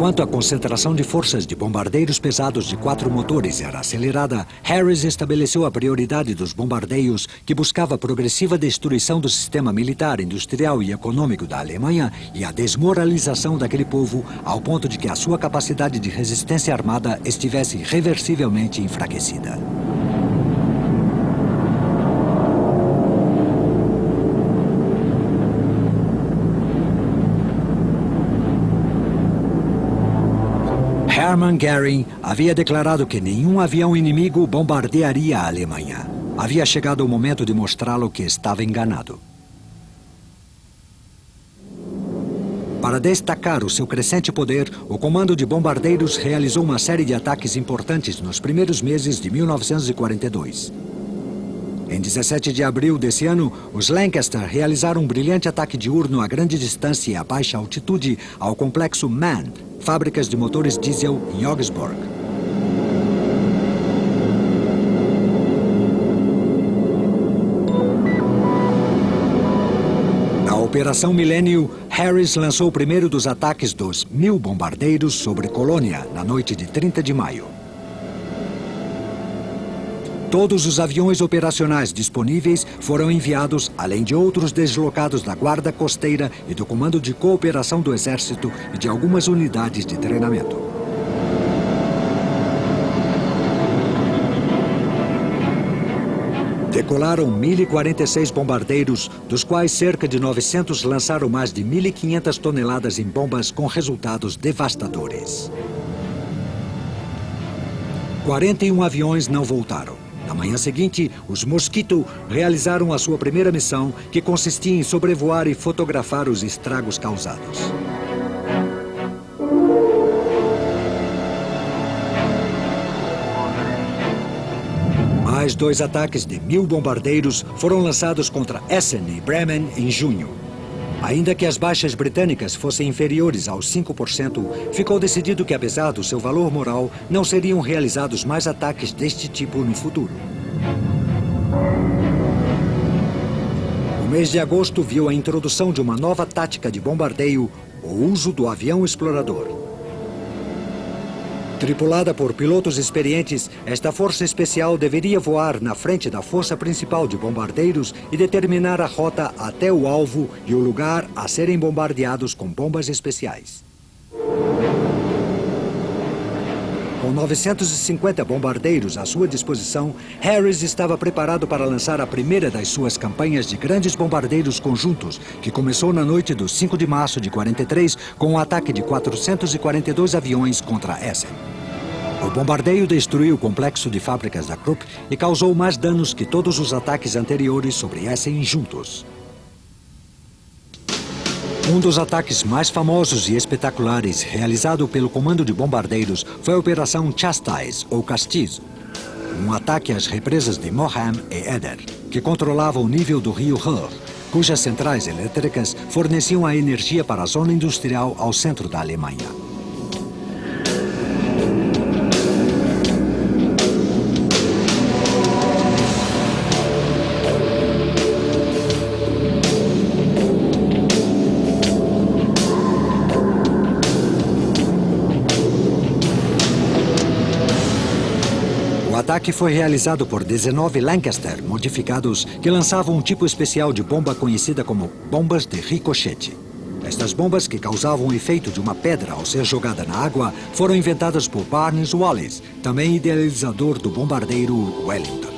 Enquanto a concentração de forças de bombardeiros pesados de 4 motores era acelerada, Harris estabeleceu a prioridade dos bombardeios, que buscava a progressiva destruição do sistema militar, industrial e econômico da Alemanha e a desmoralização daquele povo, ao ponto de que a sua capacidade de resistência armada estivesse irreversivelmente enfraquecida. Hermann Göring havia declarado que nenhum avião inimigo bombardearia a Alemanha. Havia chegado o momento de mostrá-lo que estava enganado. Para destacar o seu crescente poder, o Comando de Bombardeiros realizou uma série de ataques importantes nos primeiros meses de 1942. Em 17 de abril desse ano, os Lancaster realizaram um brilhante ataque diurno a grande distância e a baixa altitude ao complexo MAN, fábricas de motores diesel em Augsburg. Na Operação Milênio, Harris lançou o primeiro dos ataques dos 1000 bombardeiros sobre Colônia, na noite de 30 de maio. Todos os aviões operacionais disponíveis foram enviados, além de outros deslocados da Guarda Costeira e do Comando de Cooperação do Exército e de algumas unidades de treinamento. Decolaram 1.046 bombardeiros, dos quais cerca de 900 lançaram mais de 1.500 toneladas em bombas com resultados devastadores. 41 aviões não voltaram. Na manhã seguinte, os Mosquito realizaram a sua primeira missão, que consistia em sobrevoar e fotografar os estragos causados. Mais 2 ataques de 1000 bombardeiros foram lançados contra Essen e Bremen em junho. Ainda que as baixas britânicas fossem inferiores aos 5%, ficou decidido que, apesar do seu valor moral, não seriam realizados mais ataques deste tipo no futuro. O mês de agosto viu a introdução de uma nova tática de bombardeio, o uso do avião explorador. Tripulada por pilotos experientes, esta força especial deveria voar na frente da força principal de bombardeiros e determinar a rota até o alvo e o lugar a serem bombardeados com bombas especiais. Com 950 bombardeiros à sua disposição, Harris estava preparado para lançar a primeira das suas campanhas de grandes bombardeiros conjuntos, que começou na noite do 5 de março de 43 com o ataque de 442 aviões contra Essen. O bombardeio destruiu o complexo de fábricas da Krupp e causou mais danos que todos os ataques anteriores sobre Essen juntos. Um dos ataques mais famosos e espetaculares realizado pelo Comando de Bombardeiros foi a Operação Chastise, ou Castizo. Um ataque às represas de Mohamn e Eder, que controlavam o nível do rio Ruhr, cujas centrais elétricas forneciam a energia para a zona industrial ao centro da Alemanha. O ataque foi realizado por 19 Lancaster modificados que lançavam um tipo especial de bomba conhecida como bombas de ricochete. Estas bombas, que causavam o efeito de uma pedra ao ser jogada na água, foram inventadas por Barnes Wallis, também idealizador do bombardeiro Wellington.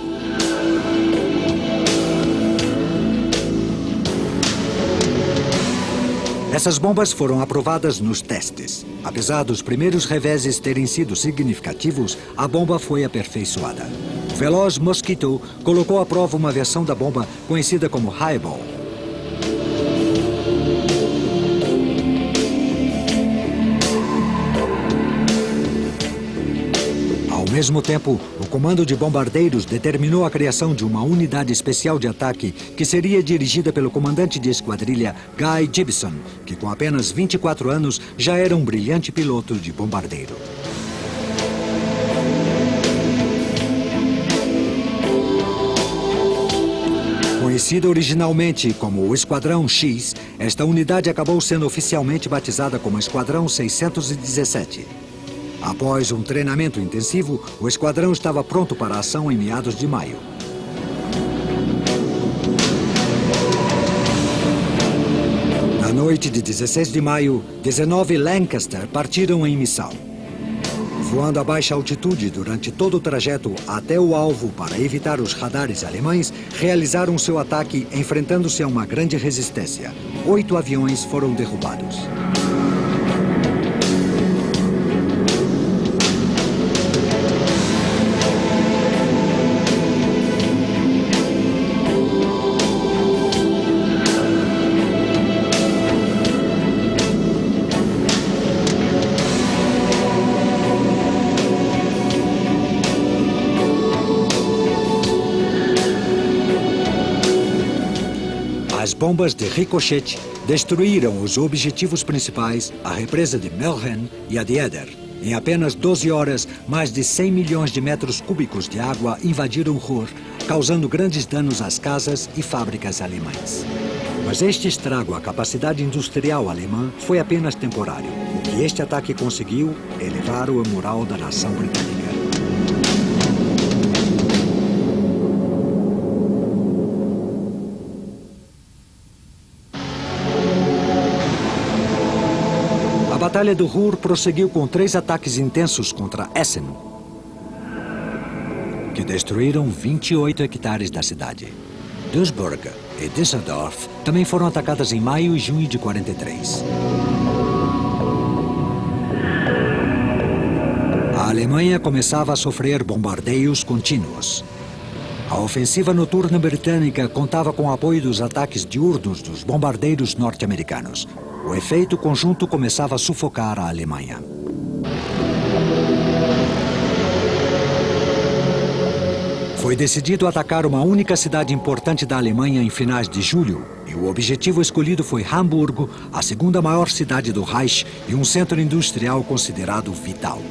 Essas bombas foram aprovadas nos testes. Apesar dos primeiros reveses terem sido significativos, a bomba foi aperfeiçoada. O veloz Mosquito colocou à prova uma versão da bomba conhecida como Highball. Ao mesmo tempo, o Comando de Bombardeiros determinou a criação de uma unidade especial de ataque que seria dirigida pelo comandante de esquadrilha Guy Gibson, que com apenas 24 anos já era um brilhante piloto de bombardeiro. Com Conhecida originalmente como o Esquadrão X, esta unidade acabou sendo oficialmente batizada como Esquadrão 617. Após um treinamento intensivo, o esquadrão estava pronto para a ação em meados de maio. Na noite de 16 de maio, 19 Lancaster partiram em missão. Voando a baixa altitude durante todo o trajeto até o alvo para evitar os radares alemães, realizaram seu ataque enfrentando-se a uma grande resistência. 8 aviões foram derrubados. As bombas de ricochete destruíram os objetivos principais, a represa de Melchen e a de Eder. Em apenas 12 horas, mais de 100 milhões de metros cúbicos de água invadiram Ruhr, causando grandes danos às casas e fábricas alemãs. Mas este estrago à capacidade industrial alemã foi apenas temporário. O que este ataque conseguiu é elevar o moral da nação britânica. A Batalha do Ruhr prosseguiu com 3 ataques intensos contra Essen, que destruíram 28 hectares da cidade. Duisburg e Düsseldorf também foram atacadas em maio e junho de 43. A Alemanha começava a sofrer bombardeios contínuos. A ofensiva noturna britânica contava com o apoio dos ataques diurnos dos bombardeiros norte-americanos. O efeito conjunto começava a sufocar a Alemanha. Foi decidido atacar uma única cidade importante da Alemanha em finais de julho, e o objetivo escolhido foi Hamburgo, a segunda maior cidade do Reich e um centro industrial considerado vital.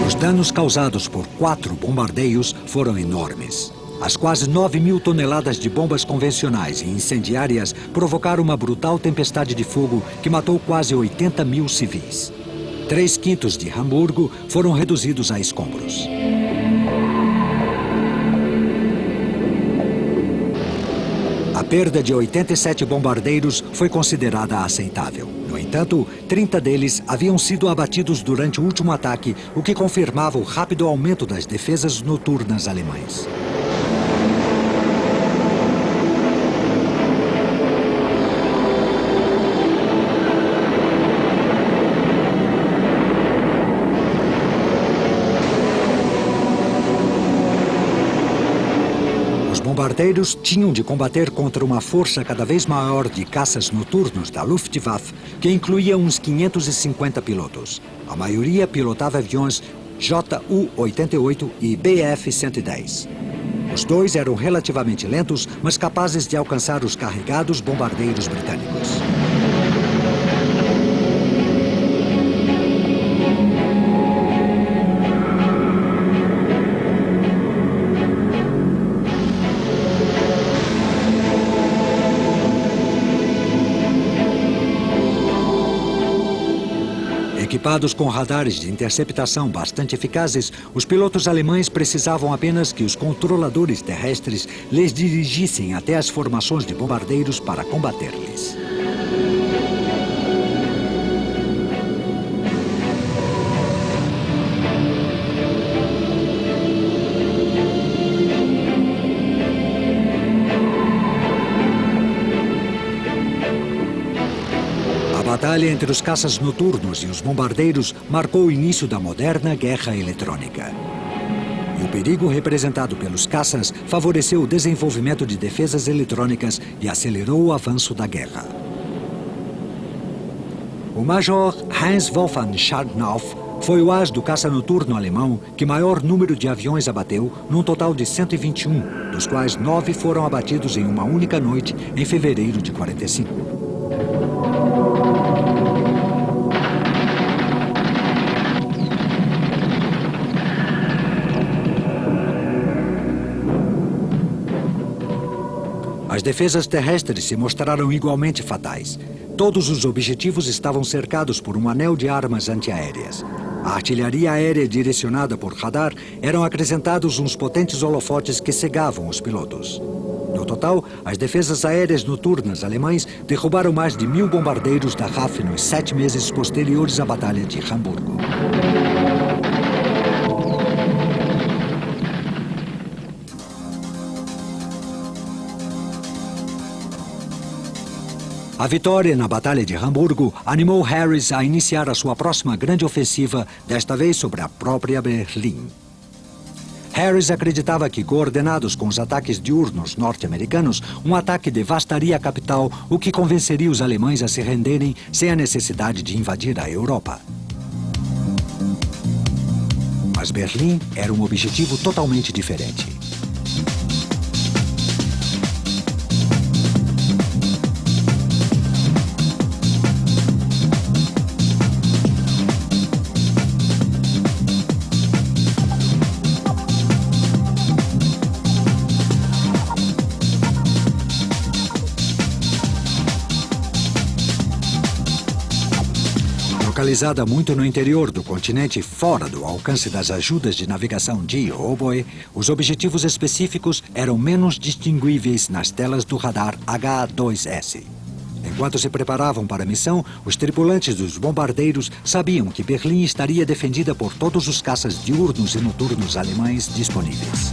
Os danos causados por 4 bombardeios foram enormes. As quase 9.000 toneladas de bombas convencionais e incendiárias provocaram uma brutal tempestade de fogo que matou quase 80.000 civis. 3/5 de Hamburgo foram reduzidos a escombros. A perda de 87 bombardeiros foi considerada aceitável. No entanto, 30 deles haviam sido abatidos durante o último ataque, o que confirmava o rápido aumento das defesas noturnas alemãs. Os bombardeiros tinham de combater contra uma força cada vez maior de caças noturnos da Luftwaffe, que incluía uns 550 pilotos. A maioria pilotava aviões Ju-88 e Bf-110. Os dois eram relativamente lentos, mas capazes de alcançar os carregados bombardeiros britânicos. Equipados com radares de interceptação bastante eficazes, os pilotos alemães precisavam apenas que os controladores terrestres lhes dirigissem até as formações de bombardeiros para combater-lhes. A batalha entre os caças noturnos e os bombardeiros marcou o início da moderna guerra eletrônica. E o perigo representado pelos caças favoreceu o desenvolvimento de defesas eletrônicas e acelerou o avanço da guerra. O Major Heinz Wolfgang Scharnhoff foi o as do caça noturno alemão que maior número de aviões abateu, num total de 121, dos quais 9 foram abatidos em uma única noite em fevereiro de 45. defesas terrestres se mostraram igualmente fatais. Todos os objetivos estavam cercados por um anel de armas antiaéreas. À artilharia aérea direcionada por radar eram acrescentados uns potentes holofotes que cegavam os pilotos. No total, as defesas aéreas noturnas alemães derrubaram mais de 1000 bombardeiros da RAF nos 7 meses posteriores à Batalha de Hamburgo. A vitória na Batalha de Hamburgo animou Harris a iniciar a sua próxima grande ofensiva, desta vez sobre a própria Berlim. Harris acreditava que, coordenados com os ataques diurnos norte-americanos, um ataque devastaria a capital, o que convenceria os alemães a se renderem sem a necessidade de invadir a Europa. Mas Berlim era um objetivo totalmente diferente. Localizada muito no interior do continente, fora do alcance das ajudas de navegação de oboe, os objetivos específicos eram menos distinguíveis nas telas do radar H-2S. Enquanto se preparavam para a missão, os tripulantes dos bombardeiros sabiam que Berlim estaria defendida por todos os caças diurnos e noturnos alemães disponíveis.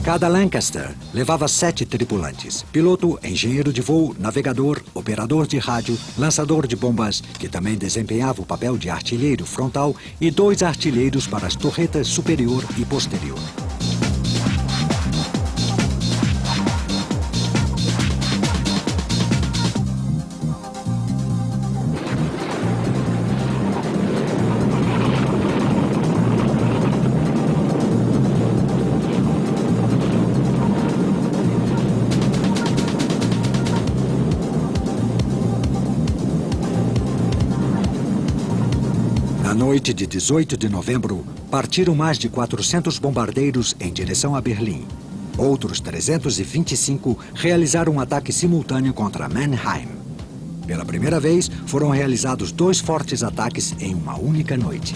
Cada Lancaster levava 7 tripulantes: piloto, engenheiro de voo, navegador, operador de rádio, lançador de bombas, que também desempenhava o papel de artilheiro frontal, e 2 artilheiros para as torretas superior e posterior. Na noite de 18 de novembro, partiram mais de 400 bombardeiros em direção a Berlim. Outros 325 realizaram um ataque simultâneo contra Mannheim. Pela primeira vez, foram realizados 2 fortes ataques em uma única noite.